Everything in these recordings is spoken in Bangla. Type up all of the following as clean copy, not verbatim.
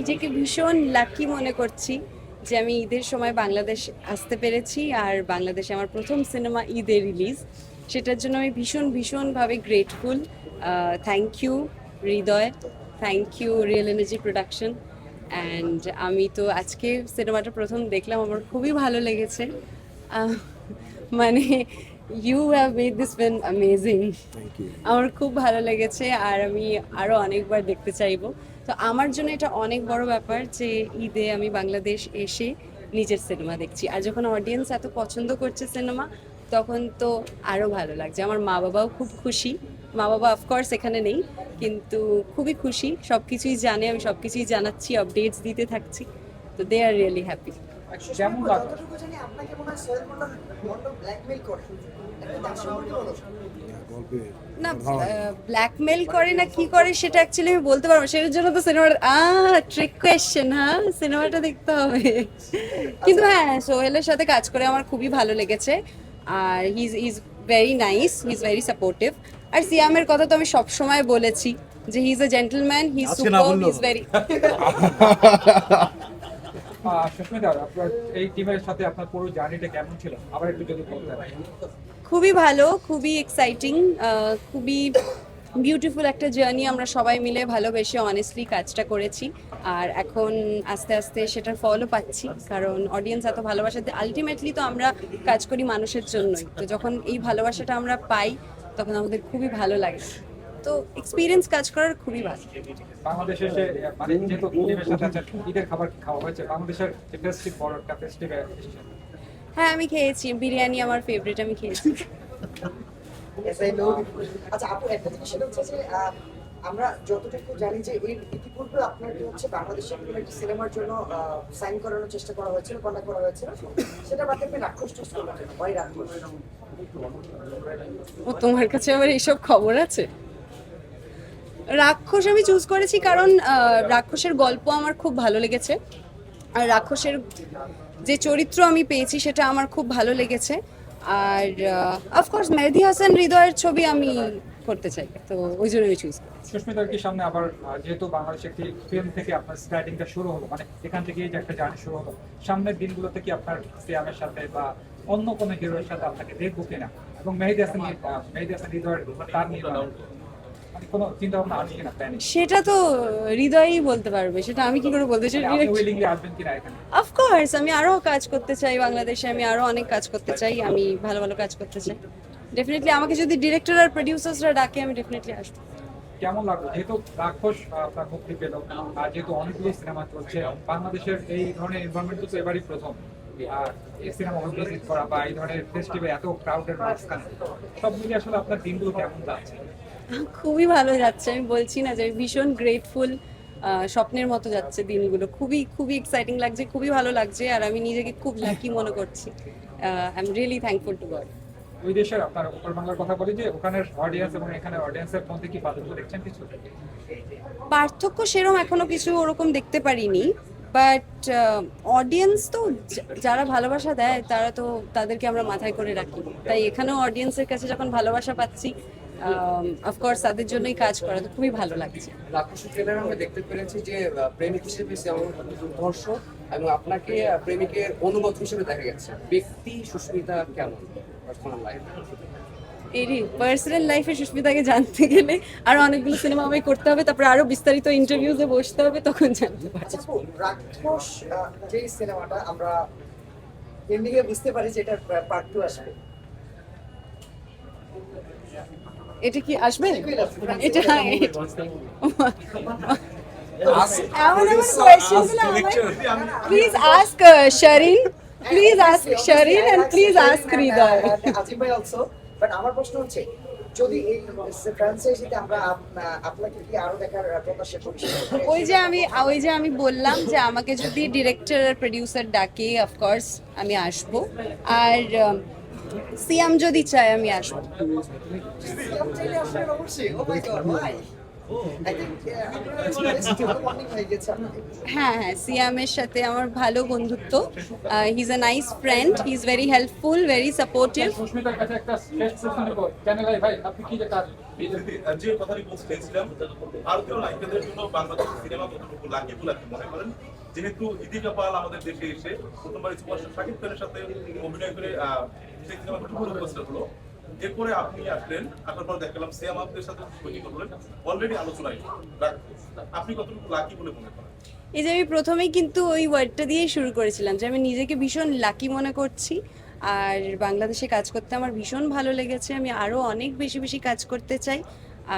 নিজেকে ভীষণ লাকি মনে করছি যে আমি ঈদের সময় বাংলাদেশ আসতে পেরেছি, আর বাংলাদেশে আমার প্রথম সিনেমা ঈদে রিলিজ। সেটার জন্য আমি ভীষণভাবে grateful. Thank you Hriday, thank you real energy production. And আমি তো আজকে সিনেমাটা প্রথম দেখলাম, আমার খুবই ভালো লেগেছে। আহ, মানে you have made this film amazing. আমার খুব ভালো লেগেছে, আর আমি আরও অনেকবার দেখতে চাইবো। তো আমার জন্য এটা অনেক বড় ব্যাপার যে ঈদে আমি বাংলাদেশ এসে নিজের সিনেমা দেখছি, আর যখন অডিয়েন্স এত পছন্দ করছে সিনেমা, তখন তো আরও ভালো লাগছে। আমার মা বাবাও খুব খুশি। মা বাবা অফকোর্স এখানে নেই, কিন্তু খুবই খুশি, সব কিছুই জানে, আমি সব কিছুই জানাচ্ছি, আপডেটস দিতে থাকছি। তো দে আর রিয়েলি হ্যাপি। কেমন লাগলো? যতটুকু জানি আপনাকে মনে হয় সোহেল মন্ডল ব্ল্যাকমেইল করে। একটু তার সম্পর্কে বলো। না, ব্ল্যাকমেল করে না কি করে সেটা অ্যাকচুয়ালি আমি বলতে পারবো না। সেটার জন্য তো সিনেমাটা ট্রিক কোয়েশ্চেন, হ্যাঁ সিনেমাটা দেখতে হবে। কিন্তু হ্যাঁ, সোহেলের সাথে কাজ করে আমার খুবই ভালো লেগেছে, আর he is very nice, he is very supportive. আর সিয়ামের কথা তো আমি সবসময় বলেছি যে he is a gentleman, he is super, he is very. Susmita, আপনার এই টিমের সাথে আপনার পুরো জার্নিটা কেমন ছিল, আবার একটু যদি বলতেন। খুবই ভালো, খুবই এক্সাইটিং, খুবই বিউটিফুল একটা জার্নি। আমরা সবাই মিলে ভালোবেসে অনেস্টলি কাজটা করেছি, আর এখন আস্তে আস্তে সেটার ফলও পাচ্ছি, কারণ অডিয়েন্স এত ভালোবাসাতে, আলটিমেটলি তো আমরা কাজ করি মানুষের জন্যই। তো যখন এই ভালোবাসাটা আমরা পাই, তখন আমাদের খুবই ভালো লাগে। তো এক্সপিরিয়েন্স কাজ করার খুবই ভালো। বাংলাদেশে এসে মানে যেহেতু টিমের সাথে আছেন, ঈদের খাবার খাওয়া হয়েছে বাংলাদেশের যে ফেস্টিভ বড় একটা ফেস্টিভে এসেছেন। হ্যাঁ, আমি খেয়েছি বিরিয়ানি, আমার ফেভারিট, আমি খেয়েছি। Yes, I know. আচ্ছা আপু, একটা জিনিস সেটা হচ্ছে যে আমরা যতটুকু জানি যে এর ইতিপূর্বে আপনাকে হচ্ছে বাংলাদেশের কোনো একটি সিনেমার জন্য সাইন করানোর চেষ্টা করা হয়েছিল, কন্ট্যাক্ট করা হয়েছিল, সেটা বাদ আপনি রাক্ষস চুজ করলেন কেন? ওই রাক্ষস। ও, তোমার কাছে আবার এইসব খবর আছে? রাক্ষস আমি চুজ করেছি কারণ রাক্ষসের গল্প আমার খুব ভালো লেগেছে, আর রাক্ষসের যে চরিত্র আমি পেয়েছি সেটা আমার খুব ভালো লেগেছে। আর অফকোর্স মেহেদী হাসান হৃদয়ের ছবি আমি করতে চাই, তো ওই জন্য আমি চুজ করেছি। সুস্মিতার কি সামনে আবার যেহেতু বাংলাদেশে একটি ফিল্ম থেকে আপনার স্টার্টিংটা শুরু হলো, মানে এখান থেকে যে একটা জার্নি শুরু হলো, সামনের দিনগুলোতে কি আপনার সিয়ামের সাথে বা অন্য কোনো হিরোয়ের সাথে আপনাকে দেখবো কিনা, এবং মেহেদী হাসান হৃদয়ের তার নিয়ে মানে কোনো চিন্তা ভাবনা আছে কিনা, প্ল্যানিং? সেটা তো হৃদয়ই বলতে পারবে, সেটা আমি কি করে বলতে চাই। আপনি উইলিংলি আসবেন কিনা এখানে? অফকোর্স আমি আরো কাজ করতে চাই বাংলাদেশে, আমি আরো অনেক কাজ করতে চাই, আমি ভালো ভালো কাজ করতে চাই। ডেফিনেটলি আমাকে যদি ডিরেক্টর আর প্রডিউসার্সরা ডাকে, আমি ডেফিনেটলি আসবো। কেমন লাগলো যেহেতু রাক্ষস আপনার মুক্তি পেল, আর যেহেতু অনেকগুলো সিনেমা চলছে বাংলাদেশের, এই ধরনের এনভায়রনমেন্ট তো এবারই প্রথম, আর এই সিনেমা হল ভিজিট করা বা এই ধরনের ফেস্টিভ্যাল এত ক্রাউডের মাঝখানে, সব মিলিয়ে আসলে আপনার দিনগুলো কেমন যাচ্ছে? খুবই ভালো যাচ্ছে, আমি বলছি না যে আমি ভীষণ গ্রেটফুল। স্বপ্নের মতো যাচ্ছে দিনগুলো, খুবই খুবই এক্সাইটিং লাগছে, খুবই ভালো লাগছে, আর আমি নিজেকে খুব লাকি মনে করছি। I am really thankful to god. ওই দেশের আপনার উত্তর বাংলার কথা বলি, যে ওখানের অডিয়েন্স এবং এখানে অডিয়েন্সের মধ্যে কি পার্থক্য দেখছেন কিছু? পার্থক্য সেরকম এখনো কিছু ওরকম দেখতে পারিনি, বাট অডিয়েন্স তো যারা ভালোবাসা দেয় তারা তো তাদেরকে আমরা মাথায় করে রাখি, তাই এখানেও অডিয়েন্সের কাছে যখন ভালোবাসা পাচ্ছি, অফকোর্স তাদের জন্যই কাজ করা, তো খুবই ভালো লাগছে। রাক্ষসী ট্রেলারে আমরা দেখতে পেরেছি যে প্রেমিক হিসেবে যেমন দুর্ধর্ষ, এবং আপনাকে প্রেমিকের অনুগত হিসেবে দেখা গেছে। ব্যক্তি সুস্মিতা কেমন পার্সোনাল লাইফ? এরই পার্সোনাল লাইফে সুস্মিতাকে জানতে গেলে আরো অনেকগুলো সিনেমা আমায় করতে হবে, তারপরে আরো বিস্তারিত ইন্টারভিউতে বসতে হবে, তখন জানতে পারছি। আচ্ছা আপু, রাক্ষস যে সিনেমাটা আমরা এন্ডিংয়ে বুঝতে পারি যে এটা পার্ট 2 আসবে। এটা কি আসবে? এটা please ask Sharin, please ask Sharin, and please ask Hridoy. Azim ভাই অলসো, বাট আমার প্রশ্ন হচ্ছে যদি এই ফ্র্যাঞ্চাইজিতে আমরা আপনাকে কি আরো দেখার প্রত্যাশা করি? ওই যে আমি বললাম যে আমাকে যদি ডিরেক্টর আর প্রডিউসার ডাকে, অফকোর্স আমি আসবো, আর সিয়াম যদি চায় আমি আসবো। সিয়াম চাইলে আসলে অবশ্যই। ও মাই গড, ভাই I think, আপনারা still bonding হয়ে গেছে আপনাদের। হ্যাঁ হ্যাঁ, সিয়ামের সাথে আমার ভালো বন্ধুত্ব। He is a nice friend, he is very helpful, very supportive. সুস্মিতার কাছে একটা শেষ প্রশ্ন নেব। চ্যানেল ভাই আপনি কি যে কাজ যে কথাটি বলতে চেয়েছিলাম, ভারতীয় নায়িকাদের জন্য বাংলাদেশ সিনেমা কতটুকু লাকি বলে আপনি মনে করেন? যেহেতু ইদিকা পাল আমাদের দেশে এসে প্রথমবার সুপারস্টার শাকিব খানের সাথে অভিনয় করে সেই সিনেমাটা ভালো পোস্টার হলো, এরপরে আপনি আসলেন, আসার পর দেখলাম সিয়াম আপনাদের সাথে সঙ্গী করলেন, অলরেডি আলোচনায় আপনি কতটুকু লাকি বলে মনে করেন? এই যে আমি প্রথমেই কিন্তু ওই ওয়ার্ডটা দিয়েই শুরু করেছিলাম যে আমি নিজেকে ভীষণ লাকি মনে করছি, আর বাংলাদেশে কাজ করতে আমার ভীষণ ভালো লেগেছে। আমি আরও অনেক বেশি বেশি কাজ করতে চাই,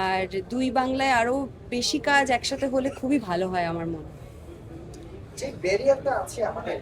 আর দুই বাংলায় আরও বেশি কাজ একসাথে হলে খুবই ভালো হয় আমার মনে হয়। যে ব্যারিয়ারটা আছে আমাদের